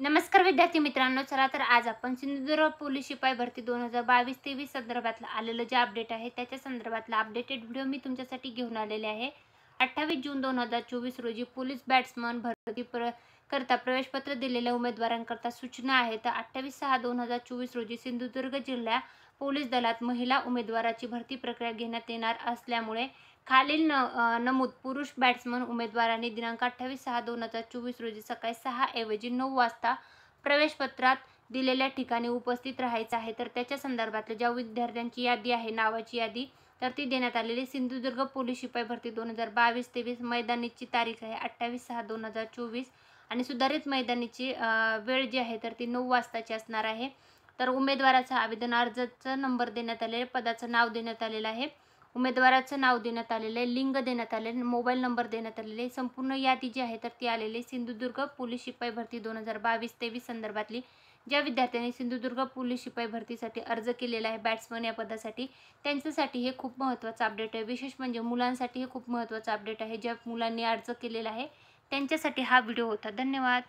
नमस्कार विद्यार्थी मित्रांनो, चला तर आज आपण सिंधुदुर्ग पोलीस शिपाई भरती 2022-23 संदर्भातलं आलेलं जे अपडेट आहे त्याच्या संदर्भातला अपडेटेड व्हिडिओ मी तुमच्यासाठी घेऊन आलेले आहे. 28 जून 2024 रोजी पोलीस बॅट्समन भरती करता प्रवेशपत्र दिलेल्या उमेदवारांकरता सूचना आहेत. 28/6/2024 रोजी सिंधुदुर्ग जिल्हा पोलीस दलात महिला उमेदवाराची भरती प्रक्रिया घेण्यात येणार असल्यामुळे खालील नमूद पुरुष बॅट्समन उमेदवारांनी दिनांक 28/6/2024 रोजी सकाळी 6 ऐवजी 9 वाजता प्रवेशपत्रात दिलेल्या ठिकाणी उपस्थित राहायचं आहे. तर त्याच्या संदर्भातल्या ज्या विद्यार्थ्यांची यादी आहे, नावाची यादी, तर ती देण्यात आलेली. सिंधुदुर्ग पोलीस शिपाई भरती 2022-23 मैदानीची तारीख आहे 28/6/2024 आणि सुधारित मैदानीची वेळ जी आहे तर ती 9 वाजताची असणार आहे. तर उमेदवाराचा आवेदन अर्जाचा नंबर देण्यात आलेला आहे, पदाचं नाव देण्यात आलेलं आहे, उमेदवाराचं नाव देण्यात आलेलं आहे, लिंग देण्यात आलेलं, मोबाईल नंबर देण्यात आलेले आहे. संपूर्ण यादी जी आहे तर ती आलेली सिंधुदुर्ग पोलीस शिपाई भरती 2022-23 संदर्भातली. ज्या विद्यार्थ्यांनी सिंधुदुर्ग पोलीस शिपाई भरतीसाठी अर्ज केलेला आहे बॅट्समन या पदासाठी, त्यांच्यासाठी हे खूप महत्त्वाचं अपडेट आहे. विशेष म्हणजे मुलांसाठी हे खूप महत्त्वाचं अपडेट आहे. ज्या मुलांनी अर्ज केलेला आहे त्यांच्यासाठी हा व्हिडिओ होता. धन्यवाद.